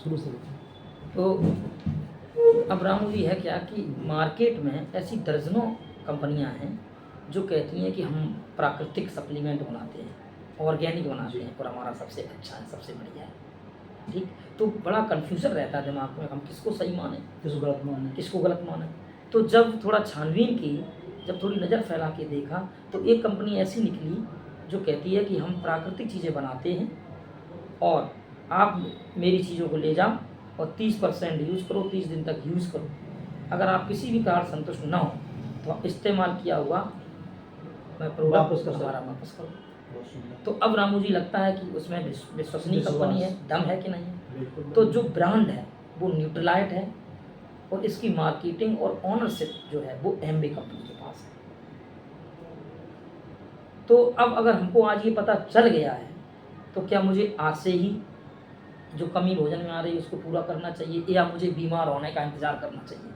शुरू से। तो अब रामू जी है क्या कि मार्केट में ऐसी दर्जनों कंपनियां हैं जो कहती हैं कि हम प्राकृतिक सप्लीमेंट बनाते हैं, ऑर्गेनिक बनाते हैं और हमारा सबसे अच्छा है, सबसे बढ़िया है। ठीक, तो बड़ा कन्फ्यूज़न रहता है दिमाग में, हम किसको सही माने, किसको गलत माने। तो जब थोड़ा छानबीन की, जब थोड़ी नज़र फैला के देखा, तो एक कंपनी ऐसी निकली जो कहती है कि हम प्राकृतिक चीज़ें बनाते हैं और आप मेरी चीज़ों को ले जाओ और 30% यूज़ करो, 30 दिन तक यूज़ करो। अगर आप किसी भी कारण संतुष्ट ना हो तो आप इस्तेमाल किया हुआ मैं प्रोडक्ट हमारा वापस करो। तो अब रामू जी लगता है कि उसमें विश्वसनीय कंपनी है, दम है कि नहीं है। तो जो ब्रांड है वो न्यूट्रलाइट है और इसकी मार्केटिंग और ऑनरशिप जो है वो एमबी कंपनी के पास है। तो अब अगर हमको आज ये पता चल गया है तो क्या मुझे आज से ही जो कमी भोजन में आ रही है उसको पूरा करना चाहिए या मुझे बीमार होने का इंतज़ार करना चाहिए?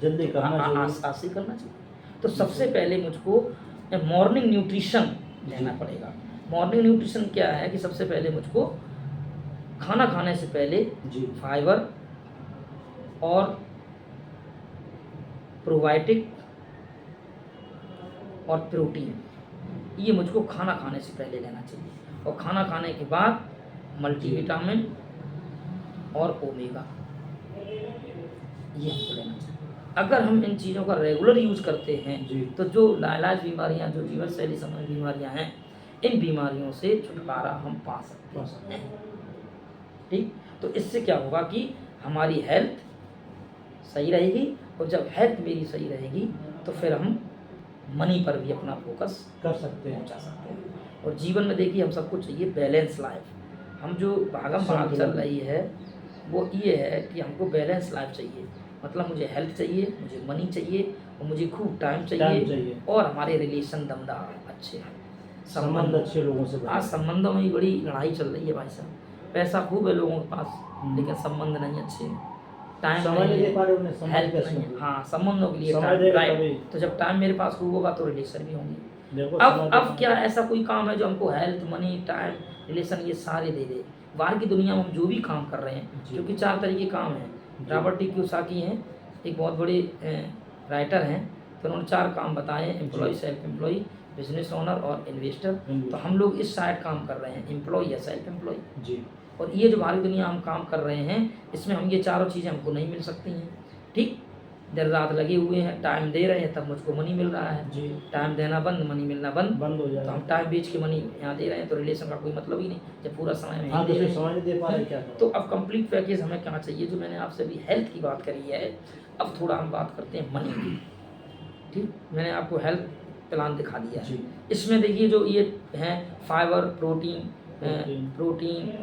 जल्दी करना चाहिए, आज से करना चाहिए। तो सबसे पहले मुझको मॉर्निंग न्यूट्रिशन लेना पड़ेगा। मॉर्निंग न्यूट्रिशन क्या है कि सबसे पहले मुझको खाना खाने से पहले फाइबर और प्रोबायोटिक और प्रोटीन ये मुझको खाना खाने से पहले लेना चाहिए और खाना खाने के बाद मल्टीविटामिन और ओमेगा ये हमको लेना चाहिए। अगर हम इन चीज़ों का रेगुलर यूज़ करते हैं तो जो लाइलाज बीमारियां, जो जीवन शैली संबंधी बीमारियां हैं, इन बीमारियों से छुटकारा हम पा सकते हैं। ठीक, तो इससे क्या होगा कि हमारी हेल्थ सही रहेगी और जब हेल्थ मेरी सही रहेगी तो फिर हम मनी पर भी अपना फोकस कर सकते हैं, पहुंचा सकते हैं। और जीवन में देखिए हम सबको चाहिए बैलेंस लाइफ। हम जो भागम भाग चल रही है वो ये है कि हमको बैलेंस लाइफ चाहिए। मतलब मुझे हेल्थ चाहिए, मुझे मनी चाहिए और मुझे खूब टाइम चाहिए और हमारे रिलेशन दमदार अच्छे हैं, संबंध अच्छे लोगों से। आज संबंधों में ही बड़ी लड़ाई चल रही है भाई साहब। पैसा खूब है लोगों के पास लेकिन संबंध नहीं अच्छे हैं, टाइम नहीं है, हेल्थ नहीं है। हाँ, संबंधों के लिए टाइम, राइट। तो जब टाइम मेरे पास खूब होगा तो रिलेशन भी होंगे। अब क्या ऐसा कोई काम है जो हमको हेल्थ, मनी, टाइम, रिलेशन ये सारे दे दे? बाहर की दुनिया में हम जो भी काम कर रहे हैं, क्योंकि 4 तरह के काम हैं। रॉबर्ट टी कियोसाकी हैं, एक बहुत बड़े राइटर हैं, तो उन्होंने 4 काम बताए हैं: employ, self employ, business owner और इन्वेस्टर। तो हम लोग इस साइड काम कर रहे हैं, एम्प्लॉय या सेल्फ एम्प्लॉय जी। और ये जो बाहरी दुनिया हम काम कर रहे हैं इसमें हम ये चारों चीज़ें हमको नहीं मिल सकती हैं। ठीक, दिन रात लगे हुए हैं, टाइम दे रहे हैं तब मुझको मनी मिल रहा है जी। टाइम देना बंद, मनी मिलना बंद हो जाए। तो हम टाइम बेच के मनी यहाँ दे रहे हैं तो रिलेशन का कोई मतलब ही नहीं जब पूरा समय में हाँ, समय दे पा रहे क्या। तो अब कंप्लीट पैकेज हमें क्या चाहिए? जो मैंने आपसे अभी हेल्थ की बात करी है, अब थोड़ा हम बात करते हैं मनी की। ठीक, मैंने आपको हेल्थ प्लान दिखा दिया है। इसमें देखिए जो ये हैं fibre, protein,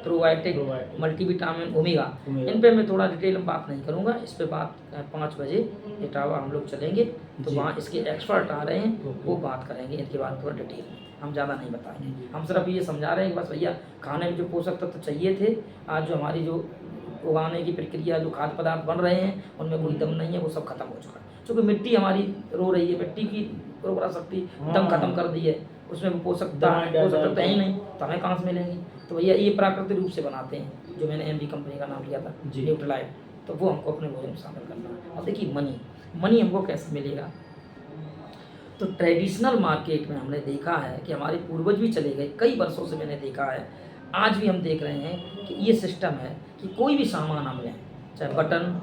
probiotic, multivitamin, omega, इन पे मैं थोड़ा डिटेल में बात नहीं करूँगा। इस पे बात 5 बजे इटावा हम लोग चलेंगे तो वहाँ इसके एक्सपर्ट आ रहे हैं, वो बात करेंगे इनके बारे में थोड़ा डिटेल में। हम ज़्यादा नहीं बताएंगे, हम सिर्फ ये समझा रहे हैं कि बस भैया खाने में जो पोषक तत्व चाहिए थे, आज जो हमारी जो उगाने की प्रक्रिया, जो खाद्य पदार्थ बन रहे हैं उनमें कोई दम नहीं है, वो सब खत्म हो चुका है। क्योंकि मिट्टी हमारी रो रही है, मिट्टी की उर्वरा शक्ति दम खत्म कर दी है, उसमें वो पोषक तत्व है ही नहीं, तो हमें कहाँ से मिलेंगे? तो भैया ये प्राकृतिक रूप से बनाते हैं, जो मैंने एमबी कंपनी का नाम लिया था न्यूट्रलाइट, तो वो हमको अपने भोजन में शामिल करना है। और देखिए मनी हमको कैसे मिलेगा? तो ट्रेडिशनल मार्केट में हमने देखा है कि हमारे पूर्वज भी चले गए, कई वर्षों से मैंने देखा है, आज भी हम देख रहे हैं कि ये सिस्टम है कि कोई भी सामान हम लें, चाहे बटन,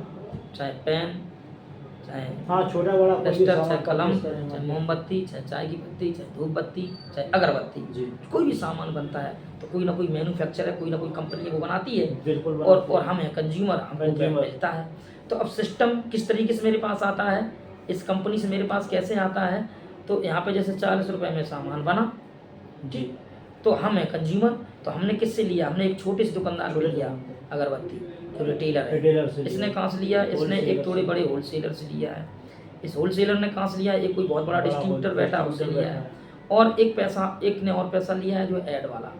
चाहे पेन, चाहे छोटा बड़ा डस्टर, चाहे कलम, चाहे मोमबत्ती, चाहे चाय की पत्ती, चाहे धूप बत्ती, चाहे अगरबत्ती, कोई भी सामान बनता है तो कोई ना कोई मैन्युफैक्चर है, कोई ना कोई कंपनी वो बनाती है और हम हैं कंज्यूमर, हमको मिलता है। तो अब सिस्टम किस तरीके से मेरे पास आता है, इस कंपनी से मेरे पास कैसे आता है? तो यहाँ पे जैसे 40 रुपये में सामान बना जी, तो हम हैं कंज्यूमर, तो हमने किससे लिया? हमने एक छोटे से दुकानदार से लिया अगरबत्ती, जो रिटेलर है, इसने कहाँ से लिया? इसने एक थोड़े बड़े होलसेलर से लिया है। इस होलसेलर ने कहाँ से लिया? एक कोई बहुत बड़ा डिस्ट्रीब्यूटर बैठा है उससे लिया है। और एक ने और पैसा लिया है जो ऐड वाला।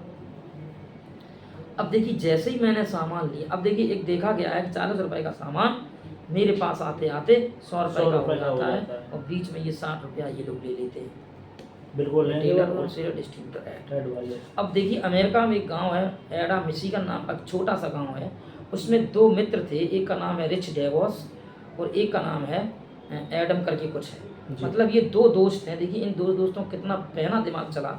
अब देखिए जैसे ही मैंने सामान लिया, अब देखिए एक देखा गया है कि 40 रुपये का सामान मेरे पास आते आते 100 रुपये का हो जाता है और बीच में ये 60 रुपया ये लोग ले लेते हैं। बिल्कुल, होलसेलर, डिस्ट्रीब्यूटर ऐड। अब देखिए अमेरिका में एक गांव है, एडा मिशिगन नाम का छोटा सा गांव है, उसमें 2 मित्र थे, एक का नाम है रिच डेवॉस और एक का नाम है एडम करके कुछ है। जी। मतलब ये 2 दोस्त हैं। देखिए इन 2 दोस्तों को कितना पहना दिमाग चला।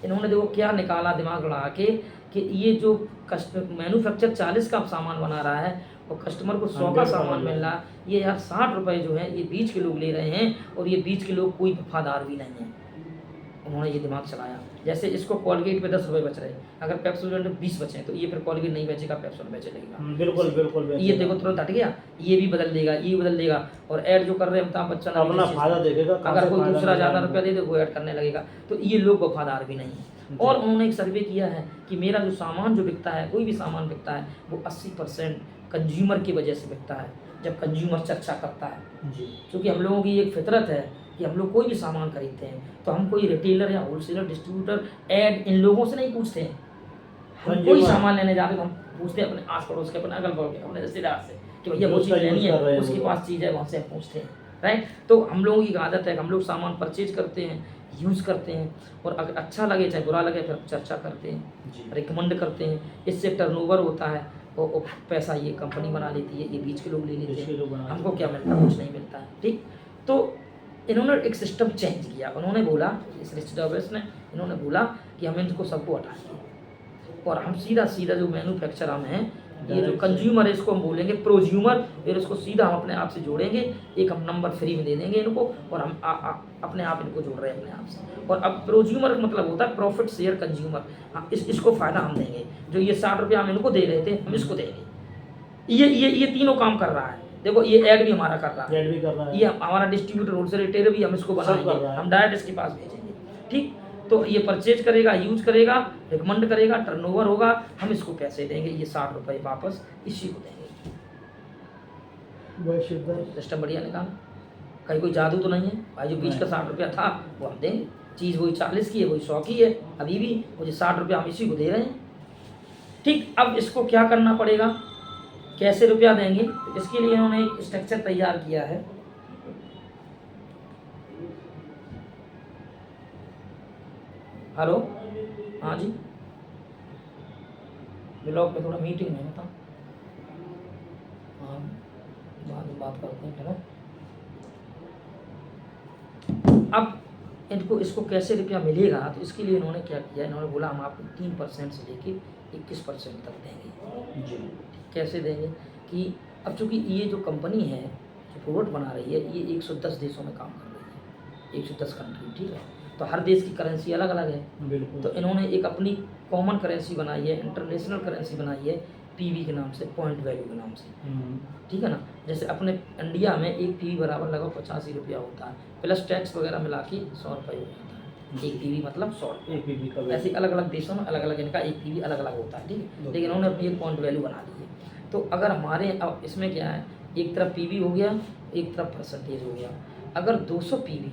इन्होंने देखो क्या निकाला दिमाग लड़ा के कि ये जो मैन्युफैक्चर 40 का सामान बना रहा है और कस्टमर को 100 का 100 सामान का मिल रहा है, ये यार 60 रुपए जो है ये बीच के लोग ले रहे हैं और ये बीच के लोग कोई वफादार भी नहीं है। उन्होंने ये दिमाग चलाया। जैसे इसको कोलगेट पे 10 रुपए बच रहे, अगर पेप्सोडेंट 20 बचे तो ये फिर कोलगेट नहीं बेचेगा, पेप्सोडेंट बेचेगा। बिल्कुल बिल्कुल ये देखो तुरंत हट गया, ये भी बदल देगा, ये भी बदल देगा। और ऐड जो कर रहे हैं अमिताभ बच्चन अपना फायदा देखेगा, अगर कोई दूसरा ज़्यादा रुपया दे दे वो ऐड करने लगेगा। तो ये लोग वफादार भी नहीं है। और उन्होंने एक सर्वे किया है कि मेरा जो सामान जो बिकता है, कोई भी सामान बिकता है वो 80% कंज्यूमर की वजह से बिकता है, जब कंज्यूमर चर्चा करता है। जी। क्योंकि हम लोगों की एक फितरत है कि हम लोग कोई भी सामान खरीदते हैं तो हम कोई रिटेलर या होलसेलर डिस्ट्रीब्यूटर ऐड इन लोगों से नहीं पूछते हैं। हम कोई सामान लेने जाते तो हम पूछते हैं अपने आस पड़ोस के, अपने अगल बगल के, अपने रिश्तेदार से कि भैया वो चीज़ लेनी है, उसके पास चीज़ है, वहाँ से हम पूछते हैं, राइट। तो हम लोगों की आदत है कि हम लोग सामान परचेज करते हैं, यूज़ करते हैं और अगर अच्छा लगे चाहे बुरा लगे फिर चर्चा करते हैं, रिकमेंड करते हैं। इससे टर्नओवर होता है और पैसा ये कंपनी बना लेती है, ये बीच के लोग ले लेते हैं। हमको क्या मिलता है? कुछ नहीं मिलता है, ठीक। तो इन्होंने एक सिस्टम चेंज किया। उन्होंने बोला, इस रिच डेवॉस ने, इन्होंने बोला कि हम इनको सबको हटाएंगे और हम सीधा सीधा जो मैन्युफैक्चर हम हैं, ये जो कंज्यूमर है इसको हम बोलेंगे प्रोज्यूमर, फिर इसको सीधा हम अपने आप से जोड़ेंगे, एक हम नंबर फ्री में दे देंगे इनको और हम अपने आप इनको जोड़ रहे हैं अपने आप से। और अब प्रोज्यूमर का मतलब होता है प्रॉफिट शेयर कंज्यूमर। हाँ, इसको फ़ायदा हम देंगे, जो ये 60 रुपये हम इनको दे रहे थे हम इसको देंगे। ये तीनों काम कर रहा है। देखो ये ऐड भी हमारा कर रहा है, ऐड भी कर रहा है, ये हमारा डिस्ट्रीब्यूटर होलसेल रिटेलर भी हम इसको बनाएंगे, हम डायरेक्ट इसके पास भेजेंगे, ठीक। तो ये परचेज करेगा, यूज करेगा, रिकमेंड करेगा, टर्नओवर होगा, हम इसको पैसे देंगे, ये 60 रुपये वापस इसी को देंगे। सिस्टम बढ़िया निकाला, कहीं कोई जादू तो नहीं है भाई। जो बीच का 60 रुपया था वो हम देंगे, चीज़ वही 40 की है, वही 100 की है, अभी भी मुझे 60 रुपया हम इसी को दे रहे हैं, ठीक। अब इसको क्या करना पड़ेगा, कैसे रुपया देंगे? तो इसके लिए इन्होंने एक स्ट्रक्चर तैयार किया है। हेलो, हाँ जी, ब्लॉग में थोड़ा मीटिंग है, बता। हाँ, बाद में बात करते हैं, चलो। अब इनको इसको कैसे रुपया मिलेगा? तो इसके लिए इन्होंने क्या किया, इन्होंने बोला हम आपको 3% से लेके 21% तक देंगे जी। कैसे देंगे कि अब चूँकि ये जो कंपनी है जो प्रोडक्ट बना रही है, ये 110 देशों में काम कर रही है, 110 कंट्री, ठीक है। तो हर देश की करेंसी अलग अलग है, बिल्कुल। तो इन्होंने एक अपनी कॉमन करेंसी बनाई है, इंटरनेशनल करेंसी बनाई है, पीवी के नाम से, पॉइंट वैल्यू के नाम से, ठीक है ना। जैसे अपने इंडिया में एक पीवी बराबर लगभग 85 रुपया होता है, प्लस टैक्स वगैरह मिला के 100 रुपये हो जाता है। एक पीवी मतलब 100 रुपये। ऐसे अलग अलग देशों में अलग अलग इनका एक पीवी अलग अलग होता है, ठीक है। लेकिन उन्होंने अपनी एक पॉइंट वैल्यू बना दी है। तो अगर हमारे अब इसमें क्या है, एक तरफ पीवी हो गया, एक तरफ परसेंटेज हो गया। अगर 200 पीवी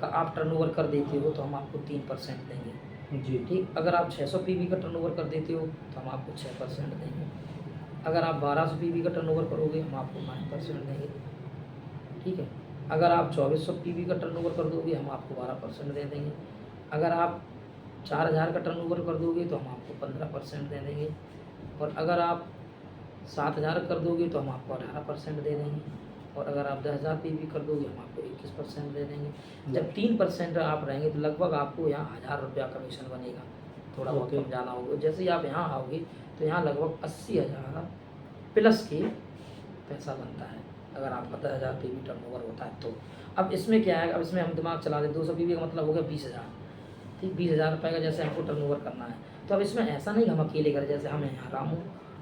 का आप टर्नओवर कर देते हो तो हम आपको 3% देंगे जी, ठीक। अगर आप 600 पीवी का टर्नओवर कर देते हो तो हम आपको 6% देंगे। अगर आप 1200 पीवी का टर्नओवर करोगे हम आपको 9% देंगे, ठीक है। अगर आप 2400 पीवी का टर्नओवर कर दोगे हम आपको 12% दे देंगे। अगर आप 4000 का टर्नओवर कर दोगे तो हम आपको 15% दे देंगे। और अगर आप 7000 कर दोगे तो हम आपको 18% दे देंगे। और अगर आप 10,000 पीवी कर दोगे हम आपको 21% दे देंगे। जब 3% आप रहेंगे तो लगभग आपको यहाँ 1000 रुपया कमीशन बनेगा, थोड़ा बहुत कम जाना होगा। जैसे ही आप यहाँ आओगे तो यहाँ लगभग 80,000 प्लस के पैसा बनता है अगर आपका 10,000 पीवी टर्नओवर होता है तो। अब इसमें क्या है, अब इसमें हम दिमाग चला दें, 200 पीवी का मतलब हो गया 20,000, ठीक। 20,000 रुपये का जैसे हमको टर्नओवर करना है तो अब इसमें ऐसा नहीं हम अकेले करें। जैसे हम यहाँ रामू,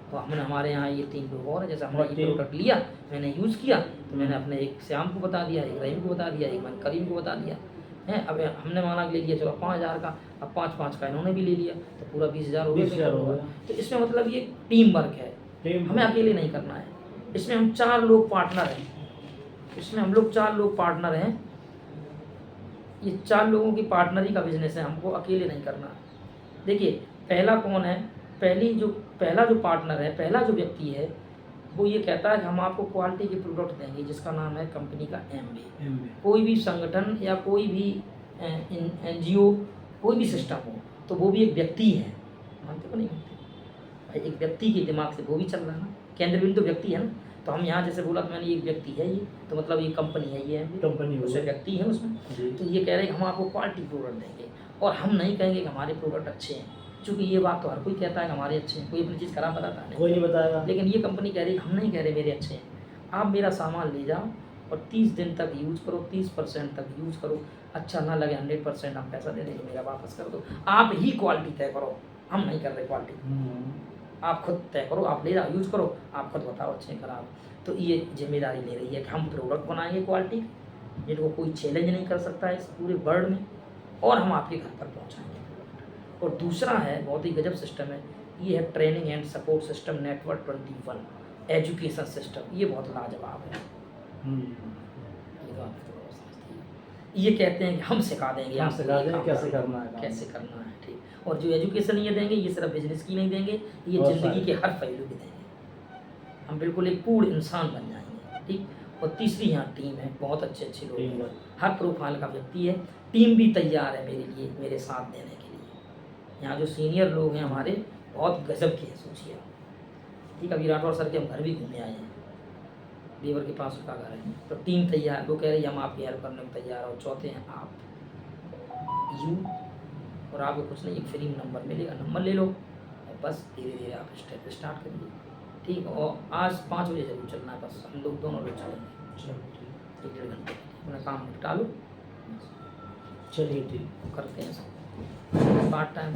तो हमने हमारे यहाँ ये 3 लोग और हैं, जैसे हमने ये प्रोडक्ट लिया, मैंने यूज़ किया तो मैंने अपने एक श्याम को बता दिया, एक रहीम को बता दिया, एक मैंने करीम को बता दिया है। अब हमने माना ले लिया, चलो 5,000 का, अब 5-5 का इन्होंने भी ले लिया तो पूरा 20,000 हो गया। तो इसमें मतलब ये टीम वर्क है, हमें अकेले नहीं करना है। इसमें हम 4 लोग पार्टनर हैं, इसमें हम लोग 4 लोग पार्टनर हैं। ये 4 लोगों की पार्टनरी का बिजनेस है, हमको अकेले नहीं करना। देखिए पहला कौन है, पहला जो पार्टनर है, पहला जो व्यक्ति है वो ये कहता है कि हम आपको क्वालिटी के प्रोडक्ट देंगे, जिसका नाम है कंपनी का एमबी। कोई भी संगठन या कोई भी एनजीओ, कोई भी सिस्टम हो तो वो भी एक व्यक्ति है, मानते को नहीं मानते? एक व्यक्ति के दिमाग से वो भी चल रहा है ना, केंद्र बिंदु तो व्यक्ति है ना। तो हम यहाँ जैसे बोला तो मैंने एक व्यक्ति है ये, तो मतलब ये कंपनी है, ये कंपनी उसमें व्यक्ति है उसमें। जी। तो ये कह रहे हैं कि हम आपको क्वालिटी प्रोडक्ट देंगे, और हम नहीं कहेंगे कि हमारे प्रोडक्ट अच्छे हैं, क्योंकि ये बात तो हर कोई कहता है कि हमारे अच्छे हैं, कोई अपनी चीज़ खराब बताता नहीं, कोई नहीं बताएगा। लेकिन ये कंपनी कह रही है हम नहीं कह रहे मेरे अच्छे हैं, आप मेरा सामान ले जाओ और 30 दिन तक यूज़ करो, 30% तक यूज़ करो, अच्छा ना लगे 100% हम पैसा दे देंगे, मेरा वापस कर दो। आप ही क्वालिटी तय करो, हम नहीं कर रहे क्वालिटी, आप खुद तय करो, आप ले जाओ यूज़ करो, आप खुद बताओ अच्छे हैं खराब। तो ये जिम्मेदारी ले रही है कि हम प्रोडक्ट बनाएंगे क्वालिटी, जिनको कोई चैलेंज नहीं कर सकता है इस पूरे वर्ल्ड में, और हम आपके घर पर पहुँचाएंगे। और दूसरा है बहुत ही गजब सिस्टम है, ये है training and support system network 21 education system. ये बहुत लाजवाब है। ये कहते हैं कि हम सिखा देंगे, हम आपको सिखा ये देंगे काम कैसे करना करना है काम। कैसे करना है, ठीक। और जो एजुकेशन ये देंगे, ये सिर्फ बिजनेस की नहीं देंगे, ये बहुत ज़िंदगी सारे। के हर पहलू की देंगे। हम बिल्कुल एक पूर्ण इंसान बन जाएंगे, ठीक। और तीसरी यहाँ टीम है, बहुत अच्छे अच्छे लोग हैं, हर प्रोफाइल का व्यक्ति है, टीम भी तैयार है मेरे लिए, मेरे साथ देने के लिए। यहाँ जो सीनियर लोग हैं हमारे, बहुत गजब के हैं, सोचिए ठीक। अभी राठौर सर के हम घर भी घूमने आए हैं, देवर के पास उसका घर है, तो टीम तैयार, वो कह रही है हम आपकी हेल्प करने को तैयार हो। चौथे हैं आप, यू, और आपको कुछ नहीं, एक फ्री नंबर मिलेगा, नंबर ले लो और बस धीरे धीरे आप स्टेप स्टार्ट करिए, ठीक। और आज 5 बजे जरूर चलना है, बस हम लोग दोनों लोग चलेंगे, 1-1.5 घंटे अपना काम निपटा लो, चलिए ठीक करते हैं सब पार्ट टाइम।